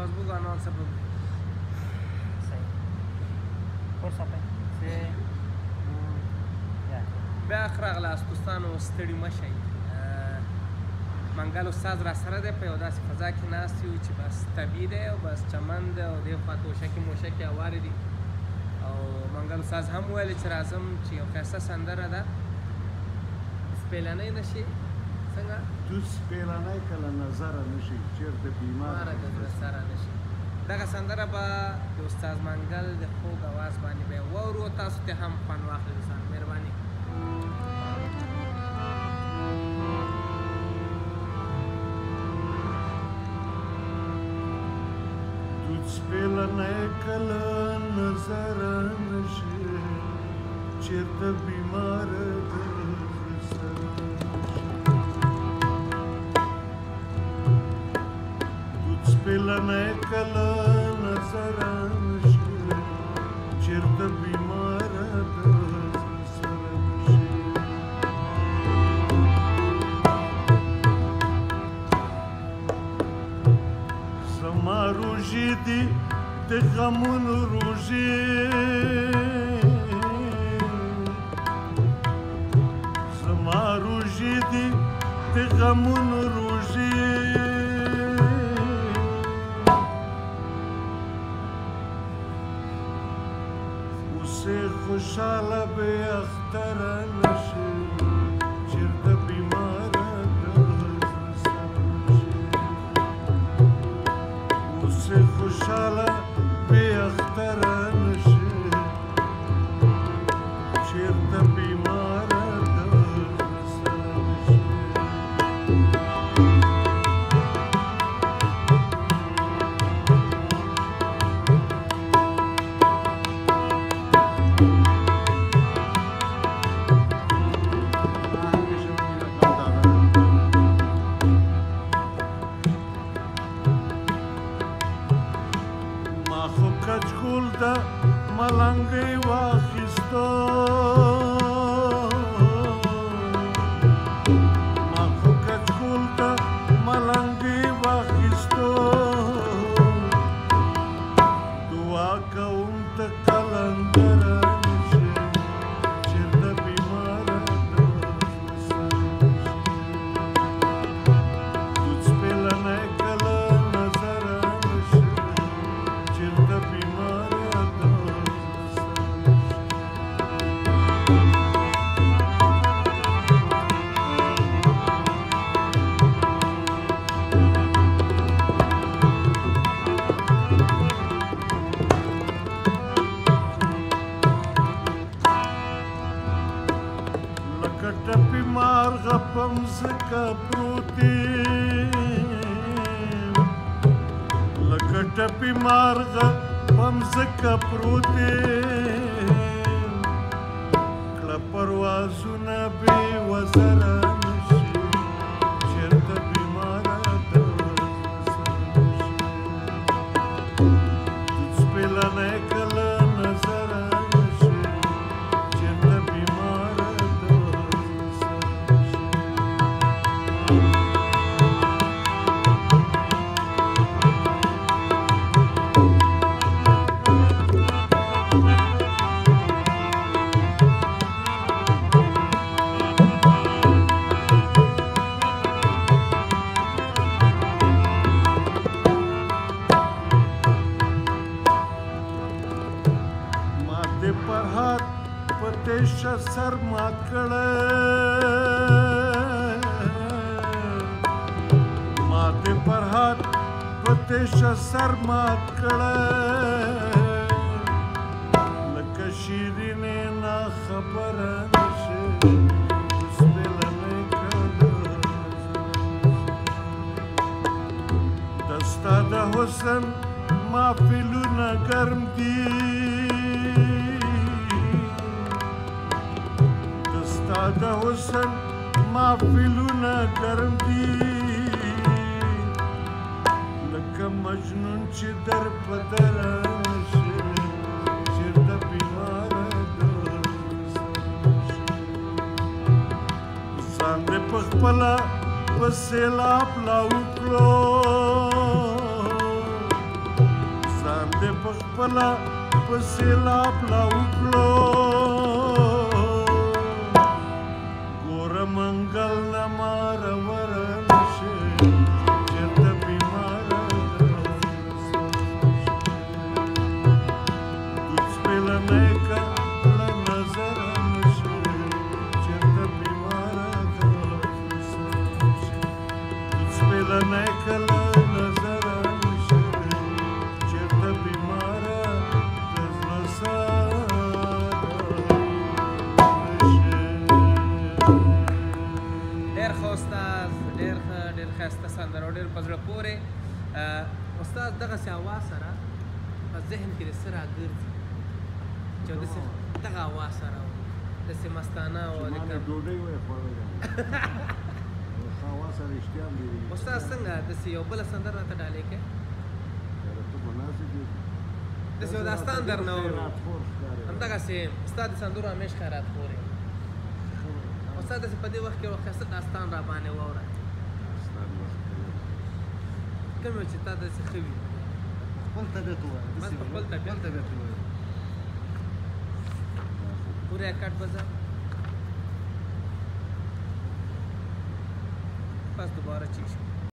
Facebook announcer به صحیح ور صافي سي بیا راغلاست دوستانو ستړي مه شئ منګل استاد را سره دی په یو داسې فضا کې ناست یو چې بس طبیعي دی او بس چمن دی او دې خوا توشکې موشکې هوارې دي او منګل استاد هم ویل چې راځم چې یو ښایسته سندره ده سپېلنۍ نه شي څنګه دوس سپېلنۍ کله نظره نه شي چېرته بیماره د زړه سره نه شي دغه سندره به د استاد منګل د خوږ اواز باندې به یې واورو تاسو ته هم خوند واخلئ دوستان مهرباني سپېلنۍ کله نظره نه شي چېرته بیماره د زړه سره سپېلنۍ کله نظره نه شي چېرته بیماره د زړه سره شي زما روژې دي د غمونو روژې زما روژې دي د غمونو روژې اوسې خوشحاله بې اختره نه شي چېرته بیماره د زړه سره شي اوسې خوشحاله بې اختره نه شي چېرته بیماره د زړه سره شي ما خو کچکول د ملنګۍ واخیستو ما خو کچکول د ملنګۍ واخیستو دعا کوم ته کلندره نه شي چېرته بیماره د زړه سره شي دوت سپېلنۍ کله نظره نه شي چېرته بیماره د زړه سره لکه ټپي مارغه په مځکه پروت یم لکه ټپي مارغه په مځکه پروت یم کړه پروازونه بې وزره نه شي چېرته بیماره د زړه سره شي دوت سپېلنۍ کله نظره نه شي چېرته بیماره د زړه سره شي ما دې فرهاد په تیشه سر مات کړی ما دې فرهاد په تیشه سر مات کړی لکه شیرینې ناخبره نه شي سپېلنۍ کله د ستا د حسن محفلونه ګرم دي د ستا د حسن محفلونه ګرم دي لکه مجنون چې در په دره نه شي چېرته بیماره د زړه سره شي ځان دې په خپله په سیلاب لا وکړو خپله په سیلاب لاوکړو ګوره منګل نه مارور نشي چېرته بیماره دوی سپېلنی که له نظره نشي چېرته بیماره دوی سپېلنی که له نظره نشي چېرته بیماره د زړه ډېر ښه استاد ډېر ښایسته سندره او ډېر په زړه پورې استاد دغسې اواز سره په ذهن کې د څه راګرځي چې داسې دغه اواز سره داسې مستانه او ما نه ډوډۍ وایي خوړلی هوا سره اشتیا هم ډېرېږي استاد څنګه داسې یو بله سندره راته ډالۍ کړې یاره ته خو ناست یې داسې یو داستان درنه اورو خیراتخور ښکارې همدغسې ستا د سندرو همیش خیرات خور یم استاد داسې په دې وخت کې یو ښایسته داستان را باندې واوره داستان وخت کوي کوم یو چې تا داسې ښه وي خپل طبیعت ووایه بس په خپل طبیعت ووایه پوره کټ بزا بس دوباره چیز